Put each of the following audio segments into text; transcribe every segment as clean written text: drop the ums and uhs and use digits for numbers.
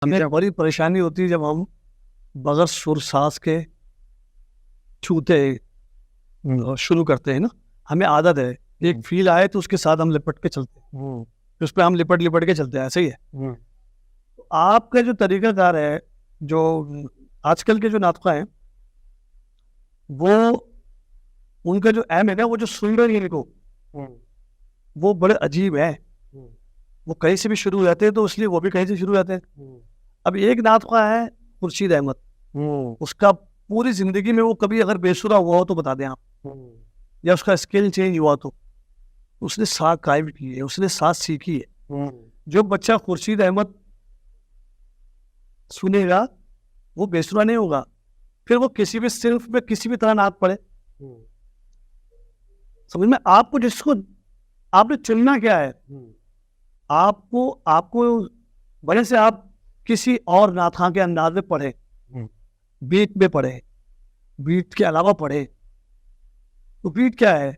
ہمیں بڑی پریشانی ہوتی ہے جب ہم بغیر سر ساز کے چھوتے شروع کرتے ہیں نا. ہمیں عادت ہے ایک فیل آئے تو اس کے ساتھ ہم لپٹ کے چلتے ہیں, اس پہ ہم لپٹ کے چلتے ہیں, ایسے ہی ہے. آپ کا جو طریقہ کار ہے, جو آج کل کے جو ناطقہ ہیں وہ ان کا جو ایم ہے نا, وہ جو سن رہے ہیں کو وہ بڑے عجیب ہے. وہ کہیں سے بھی شروع ہو جاتے ہیں تو اس لیے وہ بھی کہیں سے شروع ہو جاتے ہیں. اب ایک ناطقہ ہے خورشید احمد, اس کا پوری زندگی میں وہ کبھی اگر بے سرا ہوا ہو تو بتا دیں آپ, یا اس کا اسکل چینج ہوا تو اس نے ساتھ قائم کی ہے, اس نے ساتھ سیکھی ہے. جو بچہ خورشید احمد سنے گا وہ بے سرا نہیں ہوگا, پھر وہ کسی بھی صرف میں کسی بھی طرح نعت پڑھے. سمجھ میں آپ کو جس کو آپ نے چننا کیا ہے, آپ کو بڑے سے آپ کسی اور نعت خواں کے انداز میں پڑھے, بیٹ میں پڑھے, بیٹ کے علاوہ پڑھے. تو بیٹ کیا ہے؟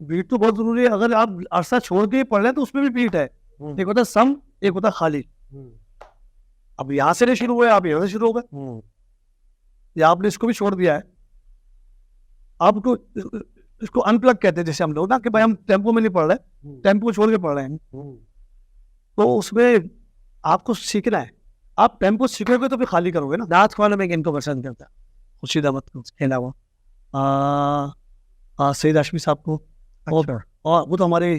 بیٹ تو بہت ضروری ہے. اگر آپ عرصہ چھوڑ کے پڑھ لیں تو اس میں بھی بیٹ ہے. ایک ہوتا ہے سم, ایک ہوتا ہے خالی. اب یہاں سے نہیں شروع ہوئے, آپ یہاں سے شروع ہو گئے, یا آپ نے اس کو بھی چھوڑ دیا ہے. آپ کو اس کو ان پلگ کہتے ہیں, جیسے ہم لوگ نا کہ بھائی ہم ٹیمپو میں نہیں پڑھ رہے, ٹیمپو چھوڑ کے پڑھ رہے ہیں. تو اس میں آپ کو سیکھنا ہے. آپ ٹیمپو سیکھو گے تو پھر خالی کرو گے نا. نعت خواہ میں ان کو پسند کرتا ہے خورشید احمد کے علاوہ سید ہاشمی صاحب کو, اور وہ تو ہمارے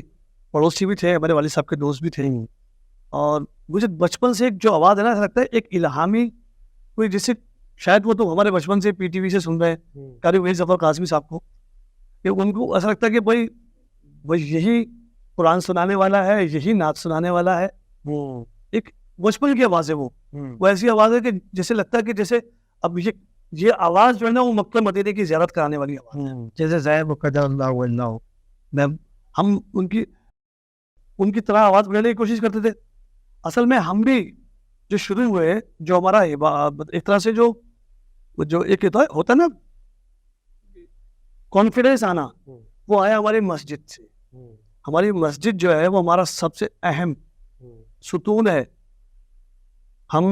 پڑوسی بھی تھے, ہمارے والد صاحب کے دوست بھی تھے. اور مجھے بچپن سے ایک جو آواز ہے نا, ایسا لگتا ہے ایک الہامی کوئی, جیسے شاید وہ تو ہمارے بچپن سے پی ٹی وی سے سن رہے ہیں قاری وحید ظفر قاسمی صاحب کو, کہ ان کو ایسا لگتا ہے کہ بھائی یہی قرآن سنانے والا ہے, یہی نعت سنانے والا ہے. وہ ایک بچپن کی آواز ہے, وہ ایسی آواز ہے کہ جیسے لگتا ہے کہ جیسے اب یہ آواز جو ہے نا وہ مکہ مدینے کی زیارت کرانے والی آواز ہے. جیسے زید مقدر اللہ, ہم ان کی طرح آواز بنانے کی کوشش کرتے تھے. اصل میں ہم بھی جو شروع ہوئے, جو ہمارا ایک طرح سے جو ایک ہوتا ہے نا کانفیڈنس آنا, وہ آیا ہماری مسجد سے. ہماری مسجد جو ہے وہ ہمارا سب سے اہم ستون ہے. ہم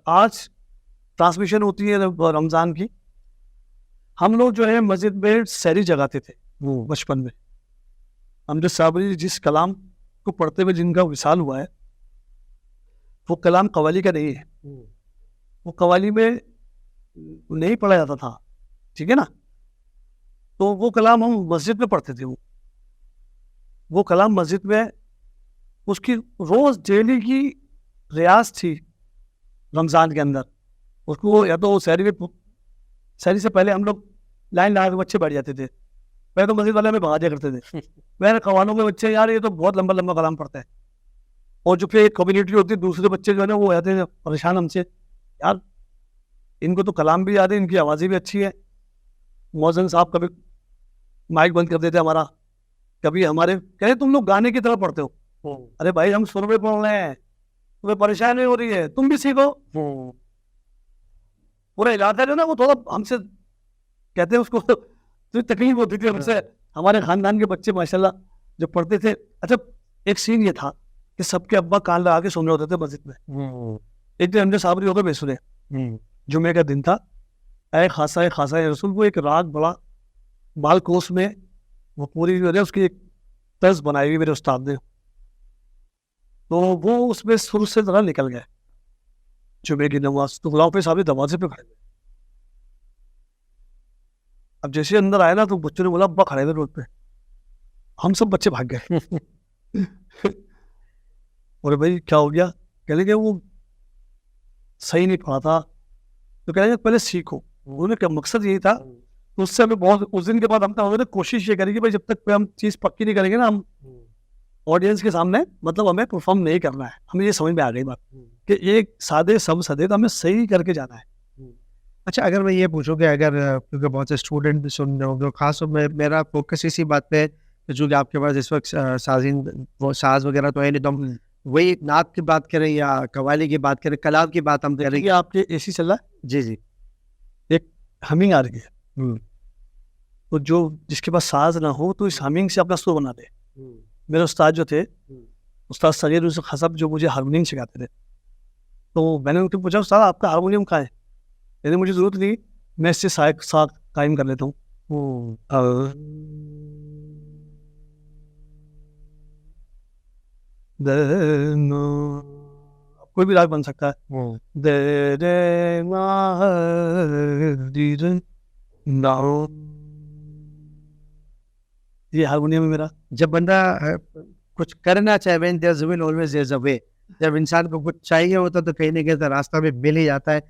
آج ٹرانسمیشن ہوتی ہے رمضان کی, ہم لوگ جو ہے مسجد میں سحری جگاتے تھے بچپن میں. امجد صابری جس کلام کو پڑھتے ہوئے جن کا وصال ہوا ہے, وہ کلام قوالی کا نہیں ہے. وہ قوالی میں نہیں پڑھا جاتا تھا, ٹھیک ہے نا. تو وہ کلام ہم مسجد میں پڑھتے تھے. وہ کلام مسجد میں اس کی روز ڈیلی کی ریاض تھی رمضان کے اندر. اس کو یا تو سحری سے پہلے ہم لوگ لائن لگا کے بچے بیٹھ جاتے تھے. پہلے تو مسجد والے ہمیں بھگا دیا کرتے تھے, میرے قوانوں کے بچے, یار یہ تو بہت لمبا لمبا کلام پڑھتا ہے. اور جو پھر ایک کمیونٹی ہوتی ہے, دوسرے بچے جو ہے نا وہ آتے ہیں پریشان ہم سے, یار ان کو تو کلام بھی یاد ہے, ان کی آوازیں بھی اچھی ہے. مؤذن صاحب کبھی مائک بند کر دیتے ہمارا, کبھی ہمارے کہے تم لوگ گانے کی طرح پڑھتے ہو. ارے بھائی ہم سر میں پڑھ رہے ہیں, تمہیں پریشانی ہو رہی ہے, تم بھی سیکھو. پورا علاقہ جو نا وہ تھوڑا ہم سے کہتے ہیں اس کو تکلیف ہوتی تھی ہم سے. ہمارے خاندان کے بچے ماشاءاللہ جو پڑھتے تھے. اچھا ایک سین یہ تھا کہ سب کے ابا کان لگا کے سن رہے ہوتے تھے مسجد میں. ایک دن امجد صابری ہو گئے بے سنے, جمعے کا دن تھا. اے خاصا رسول, وہ ایک راگ بڑا بال کوس میں وہ پوری جو ہے اس کی ایک طرز بنائی ہوئی میرے استاد نے. تو وہ اس میں سر سے ذرا نکل گئے جمعے کی نماز. تو غلام پہ صاحب دروازے پہ کھڑے ہوئے. اب جیسے اندر آئے نا تو بچوں نے بولا ابا کھڑے ہوئے روڈ پہ. ہم سب بچے بھاگ گئے. اور بھائی کیا ہو گیا؟ کہہ لیں کہ وہ صحیح نہیں پڑھا تھا. تو کہہ لیں پہلے سیکھو. انہوں نے مقصد یہی تھا. تو اس سے ہمیں بہت, اس دن کے بعد ہم نے کوشش یہ کری کہ بھائی جب تک ہم چیز پکی نہیں کریں گے نا, ہم آڈینس کے سامنے مطلب ہمیں پرفارم نہیں کرنا ہے. ہمیں یہ سمجھ میں آ گئی بات کہ ایک سادے سب سدے تو ہمیں صحیح کر کے جانا ہے. اچھا اگر میں یہ پوچھوں کہ اگر کیونکہ بہت سے اسٹوڈنٹ بھی سن رہے ہوں گے, خاص طور میں میرا فوکس اسی بات پہ جو کہ آپ کے پاس اس وقت ساز وغیرہ تو ہے نہیں, تو ہم وہی نعت کی بات کریں یا قوالی کی بات کریں, کلام کی بات ہم کریں. آپ کے اے سی چل رہا ہے؟ جی ایک ہمنگ آ رہی ہے. تو جو جس کے پاس ساز نہ ہو تو اس ہمنگ سے اپنا سر بنا دے. میرے استاد جو تھے, استاد صغیر یوسف خصب, جو مجھے ہارمونیم سکھاتے تھے, تو میں نے ان سے پوچھا استاد آپ کا ہارمونیم کہاں ہے؟ یعنی مجھے ضرورت نہیں, میں اس سے ساتھ قائم کر لیتا ہوں. کوئی بھی راگ بن سکتا ہے. دے رے ما دی رے نا, یہ ہارمونیم ہے میرا. جب بندہ کچھ کرنا چاہے when there's a will always there's a way. جب انسان کو کچھ چاہیے ہوتا تو کہیں نہ کہیں راستہ میں مل ہی جاتا ہے.